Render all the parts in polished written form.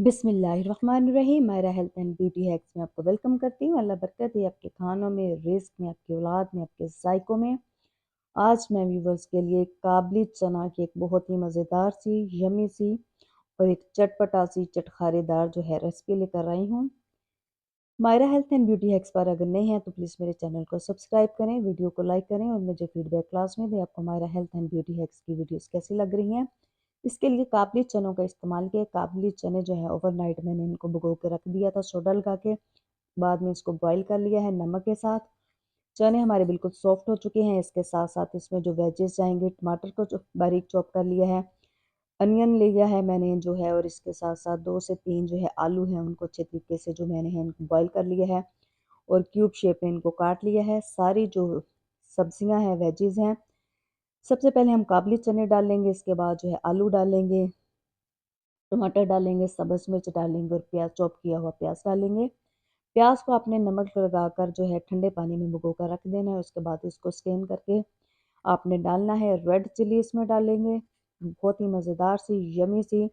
बिस्मिल्लाहिर्रहमानिर्रहीम। Myra health and beauty hacks में आपको वेलकम करती हूँ। अल्लाह बरकत है आपके खानों में, रिस्क में, आपकी औलाद में, आपके जायकों में। आज मैं व्यूवर्स के लिए काबली चना की एक बहुत ही मज़ेदार सी, यमी सी और एक चटपटा सी चटखारेदार जो है रेसिपी लेकर आई हूँ। Myra health and beauty hacks पर अगर नहीं है तो प्लीज़ मेरे चैनल को सब्सक्राइब करें, वीडियो को लाइक करें और मुझे फीडबैक क्लास में दें आपको Myra health and beauty hacks की वीडियोस कैसी लग रही हैं। इसके लिए काबली चनों का इस्तेमाल किया। काबली चने जो है ओवरनाइट मैंने इनको भिगो के रख दिया था सोडा लगा के। बाद में इसको बॉईल कर लिया है नमक के साथ। चने हमारे बिल्कुल सॉफ्ट हो चुके हैं। इसके साथ साथ इसमें जो वेजेस जाएंगे, टमाटर को बारीक चॉप कर लिया है, अनियन लिया है मैंने जो है, और इसके साथ साथ 2 से 3 जो है आलू हैं, उनको अच्छे तरीके से जो मैंने है इनको बॉईल कर लिया है और क्यूब शेप में इनको काट लिया है। सारी जो सब्जियां हैं, वेजेस हैं, सबसे पहले हम काबली चने डालेंगे, इसके बाद जो है आलू डालेंगे, टमाटर डालेंगे, सब्ज़ मिर्च डालेंगे और प्याज, चॉप किया हुआ प्याज डालेंगे। प्याज को आपने नमक लगाकर जो है ठंडे पानी में भिगो कर रख देना है। उसके बाद इसको स्टेन करके आपने डालना है। रेड चिली इसमें डालेंगे। बहुत ही मज़ेदार सी, यमी सी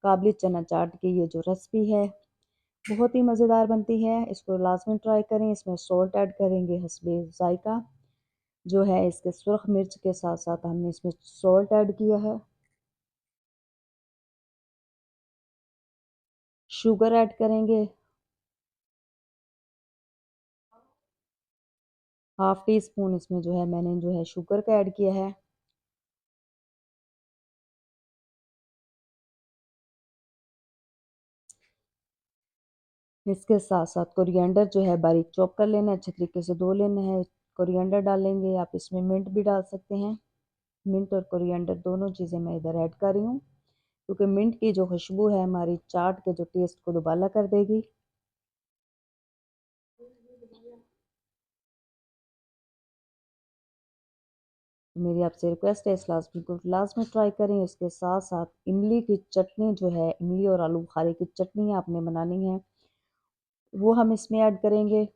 काबली चना चाट की ये जो रेसिपी है बहुत ही मज़ेदार बनती है। इसको लाजमी ट्राई करें। इसमें सॉल्ट ऐड करेंगे हस्बे ज़ायका जो है। इसके सुरख मिर्च के साथ साथ हमने इसमें सॉल्ट ऐड किया है, शुगर ऐड करेंगे, हाफ टी स्पून इसमें जो है मैंने जो है शुगर का ऐड किया है। इसके साथ साथ कोरिएंडर जो है बारीक चॉप कर लेना है, अच्छे तरीके से धो लेना है। कोरिएंडर डालेंगे, आप इसमें मिंट भी डाल सकते हैं। मिंट और कोरिएंडर दोनों चीज़ें मैं इधर ऐड कर रही हूँ क्योंकि मिंट की जो खुशबू है हमारी चाट के जो टेस्ट को दुबाला कर देगी। मेरी आपसे रिक्वेस्ट है, इस लाजमी को लाजमी ट्राई करें। इसके साथ साथ इमली की चटनी जो है, इमली और आलू बुखारे की चटनी आपने बनानी है, वो हम इसमें ऐड करेंगे।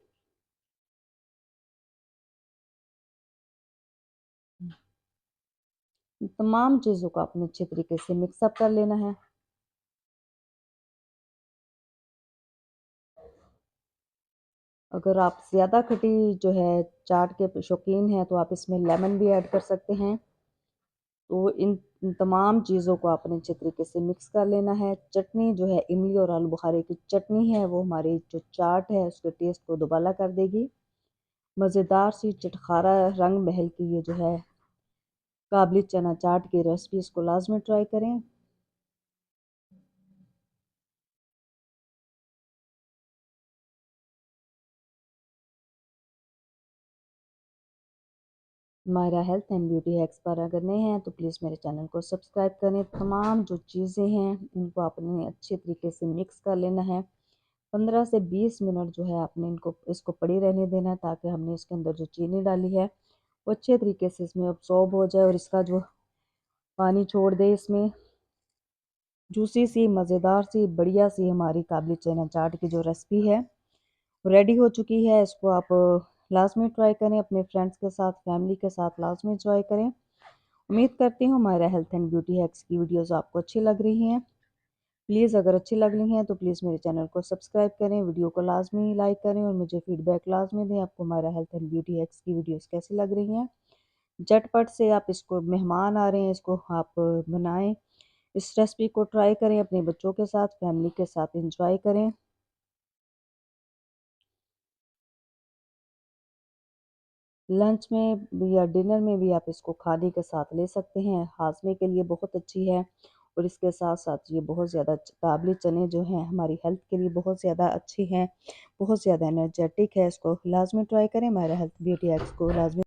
तमाम चीज़ों को आपने अच्छे तरीके से मिक्सअप कर लेना है। अगर आप ज़्यादा खटी जो है चाट के शौकीन हैं तो आप इसमें लेमन भी ऐड कर सकते हैं। तो इन तमाम चीज़ों को आपने अच्छे तरीके से मिक्स कर लेना है। चटनी जो है इमली और आलू बुखारे की चटनी है, वो हमारी जो चाट है उसके टेस्ट को दुबाला कर देगी। मज़ेदार सी चटखारा रंग महल की ये जो है काबली चना चाट की रेसिपी, इसको लाजमी ट्राई करें। Myra health and beauty hacks पर अगर नए हैं तो प्लीज़ मेरे चैनल को सब्सक्राइब करें। तमाम जो चीज़ें हैं इनको आपने अच्छे तरीके से मिक्स कर लेना है। 15 से 20 मिनट जो है आपने इनको इसको पड़ी रहने देना है, ताकि हमने इसके अंदर जो चीनी डाली है वो अच्छे तरीके से इसमें अब्सॉर्ब हो जाए और इसका जो पानी छोड़ दे। इसमें जूसी सी, मज़ेदार सी, बढ़िया सी हमारी काबली चना चाट की जो रेसिपी है रेडी हो चुकी है। इसको आप लाजमी ट्राई करें, अपने फ्रेंड्स के साथ, फैमिली के साथ लाजमी ट्राई करें। उम्मीद करती हूँ हमारा हेल्थ एंड ब्यूटी हैक्स की वीडियोस आपको अच्छी लग रही हैं। प्लीज़ अगर अच्छी लग रही हैं तो प्लीज़ मेरे चैनल को सब्सक्राइब करें, वीडियो को लाजमी लाइक करें और मुझे फीडबैक लाजमी दें आपको हमारा हेल्थ एंड ब्यूटी हैक्स की वीडियोस कैसी लग रही हैं। झटपट से आप इसको, मेहमान आ रहे हैं, इसको आप बनाएं, इस रेसिपी को ट्राई करें, अपने बच्चों के साथ, फैमिली के साथ इंजॉय करें। लंच में भी या डिनर में भी आप इसको खाने के साथ ले सकते हैं। हाजमे के लिए बहुत अच्छी है और इसके साथ साथ ये बहुत ज़्यादा काबली चने जो हैं हमारी हेल्थ के लिए बहुत ज़्यादा अच्छी हैं, बहुत ज़्यादा एनर्जेटिक है। इसको लाजमी ट्राई करें। हमारा हेल्थ ब्यूटी एक्स को लाजमी